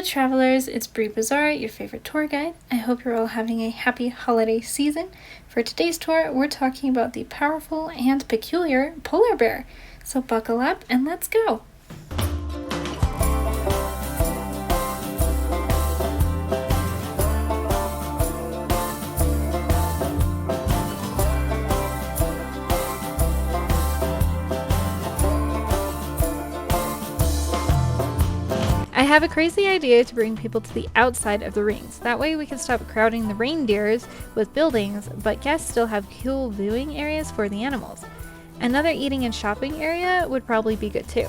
travelers, it's Bre Bizarre, your favorite tour guide. I hope you're all having a happy holiday season. For today's tour, we're talking about the powerful and peculiar polar bear. So buckle up and let's go! I have a crazy idea to bring people to the outside of the rings. That way we can stop crowding the reindeers with buildings, but guests still have cool viewing areas for the animals. Another eating and shopping area would probably be good too.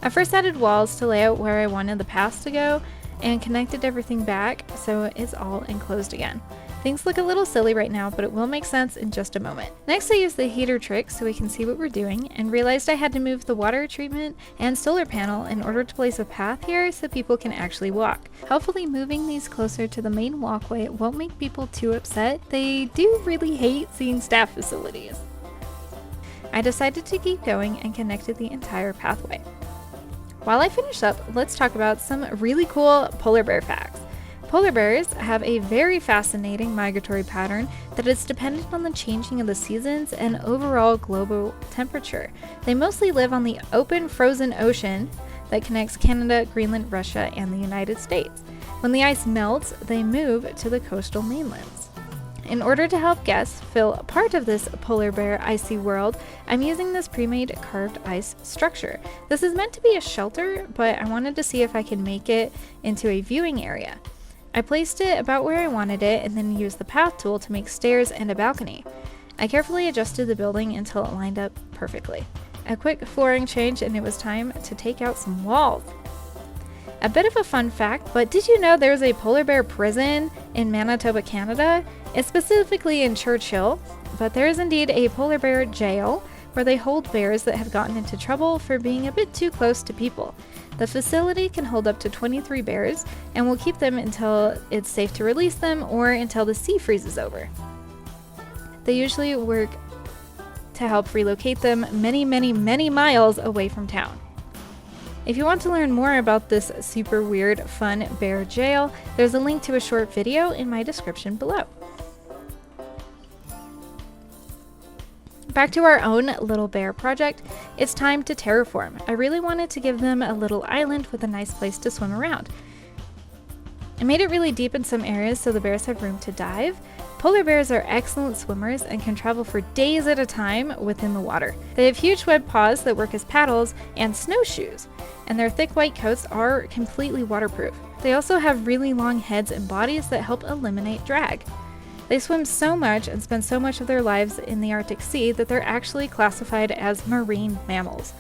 I first added walls to lay out where I wanted the paths to go and connected everything back so it's all enclosed again. Things look a little silly right now, but it will make sense in just a moment. Next, I used the heater trick so we can see what we're doing and realized I had to move the water treatment and solar panel in order to place a path here so people can actually walk. Hopefully moving these closer to the main walkway won't make people too upset. They do really hate seeing staff facilities. I decided to keep going and connected the entire pathway. While I finish up, let's talk about some really cool polar bear facts. Polar bears have a very fascinating migratory pattern that is dependent on the changing of the seasons and overall global temperature. They mostly live on the open frozen ocean that connects Canada, Greenland, Russia, and the United States. When the ice melts, they move to the coastal mainlands. In order to help guests feel a part of this polar bear icy world, I'm using this pre-made carved ice structure. This is meant to be a shelter, but I wanted to see if I can make it into a viewing area. I placed it about where I wanted it and then used the path tool to make stairs and a balcony. I carefully adjusted the building until it lined up perfectly. A quick flooring change and it was time to take out some walls. A bit of a fun fact, but did you know there's a polar bear prison in Manitoba, Canada? It's specifically in Churchill, but there is indeed a polar bear jail where they hold bears that have gotten into trouble for being a bit too close to people. The facility can hold up to 23 bears and will keep them until it's safe to release them or until the sea freezes over. They usually work to help relocate them many miles away from town. If you want to learn more about this super weird, fun bear jail, there's a link to a short video in my description below. Back to our own little bear project, it's time to terraform. I really wanted to give them a little island with a nice place to swim around. I made it really deep in some areas so the bears have room to dive. Polar bears are excellent swimmers and can travel for days at a time within the water. They have huge webbed paws that work as paddles and snowshoes, and their thick white coats are completely waterproof. They also have really long heads and bodies that help eliminate drag. They swim so much and spend so much of their lives in the Arctic Sea that they're actually classified as marine mammals.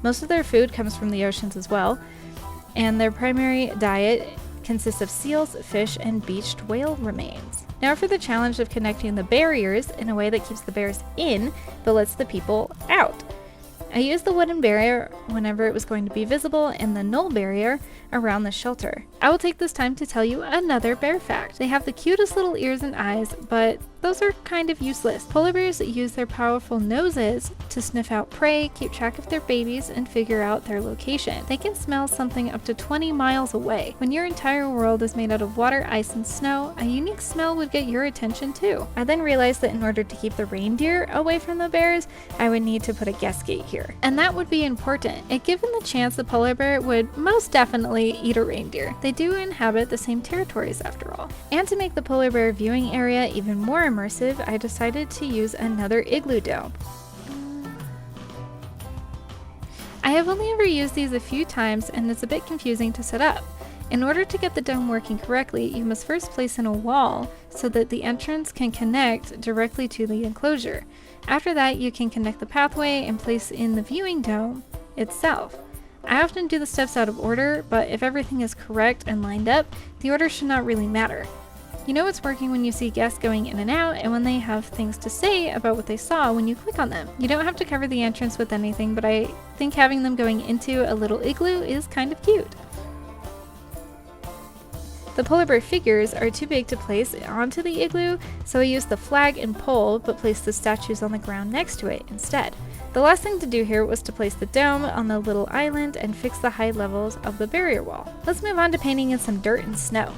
Most of their food comes from the oceans as well, and their primary diet consists of seals, fish, and beached whale remains. Now for the challenge of connecting the barriers in a way that keeps the bears in but lets the people out. I used the wooden barrier whenever it was going to be visible and the null barrier around the shelter. I will take this time to tell you another bear fact. They have the cutest little ears and eyes, but those are kind of useless. Polar bears use their powerful noses to sniff out prey, keep track of their babies, and figure out their location. They can smell something up to 20 miles away. When your entire world is made out of water, ice, and snow, a unique smell would get your attention too. I then realized that in order to keep the reindeer away from the bears, I would need to put a guest gate here. And that would be important. If given the chance, the polar bear would most definitely eat a reindeer. They do inhabit the same territories after all. And to make the polar bear viewing area even more immersive, I decided to use another igloo dome. I have only ever used these a few times and it's a bit confusing to set up. In order to get the dome working correctly, you must first place in a wall so that the entrance can connect directly to the enclosure. After that, you can connect the pathway and place in the viewing dome itself. I often do the steps out of order, but if everything is correct and lined up, the order should not really matter. You know it's working when you see guests going in and out and when they have things to say about what they saw when you click on them. You don't have to cover the entrance with anything, but I think having them going into a little igloo is kind of cute. The polar bear figures are too big to place onto the igloo, so I used the flag and pole but placed the statues on the ground next to it instead. The last thing to do here was to place the dome on the little island and fix the high levels of the barrier wall. Let's move on to painting in some dirt and snow.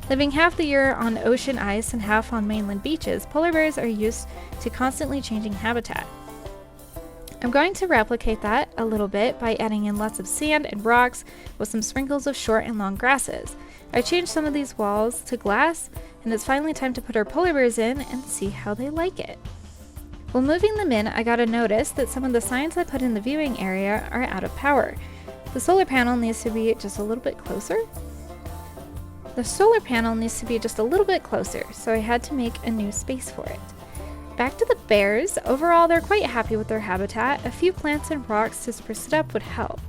Living half the year on ocean ice and half on mainland beaches, polar bears are used to constantly changing habitat. I'm going to replicate that a little bit by adding in lots of sand and rocks with some sprinkles of short and long grasses. I changed some of these walls to glass, and it's finally time to put our polar bears in and see how they like it. While moving them in, I got a notice that some of the signs I put in the viewing area are out of power. The solar panel needs to be just a little bit closer. So I had to make a new space for it. Back to the bears. Overall, they're quite happy with their habitat. A few plants and rocks to spruce it up would help.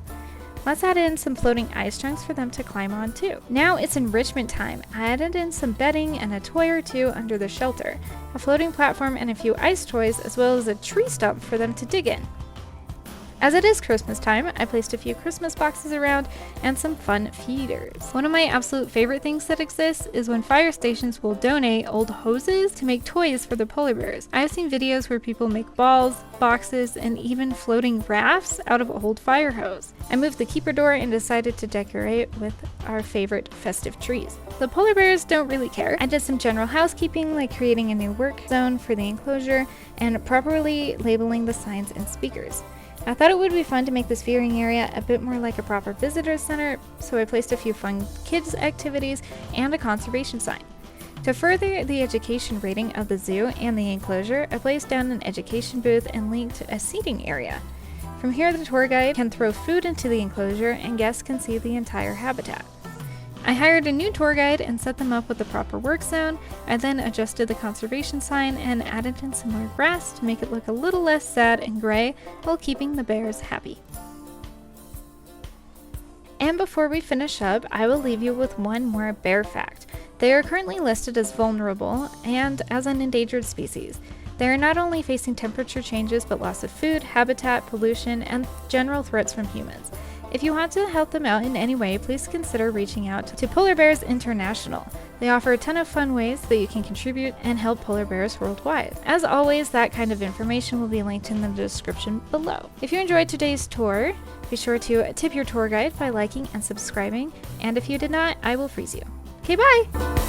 Let's add in some floating ice chunks for them to climb on too. Now it's enrichment time. I added in some bedding and a toy or two under the shelter, a floating platform and a few ice toys, as well as a tree stump for them to dig in. As it is Christmas time, I placed a few Christmas boxes around and some fun feeders. One of my absolute favorite things that exists is when fire stations will donate old hoses to make toys for the polar bears. I have seen videos where people make balls, boxes, and even floating rafts out of old fire hose. I moved the keeper door and decided to decorate with our favorite festive trees. The polar bears don't really care. I did some general housekeeping, like creating a new work zone for the enclosure and properly labeling the signs and speakers. I thought it would be fun to make this viewing area a bit more like a proper visitor center, so I placed a few fun kids activities and a conservation sign. To further the education rating of the zoo and the enclosure, I placed down an education booth and linked a seating area. From here, the tour guide can throw food into the enclosure and guests can see the entire habitat. I hired a new tour guide and set them up with the proper work zone. I then adjusted the conservation sign and added in some more grass to make it look a little less sad and gray while keeping the bears happy. And before we finish up, I will leave you with one more bear fact. They are currently listed as vulnerable and as an endangered species. They are not only facing temperature changes but loss of food, habitat, pollution, and general threats from humans. If you want to help them out in any way, please consider reaching out to Polar Bears International. They offer a ton of fun ways that you can contribute and help polar bears worldwide. As always, that kind of information will be linked in the description below. If you enjoyed today's tour, be sure to tip your tour guide by liking and subscribing, and if you did not, I will freeze you. Okay, bye!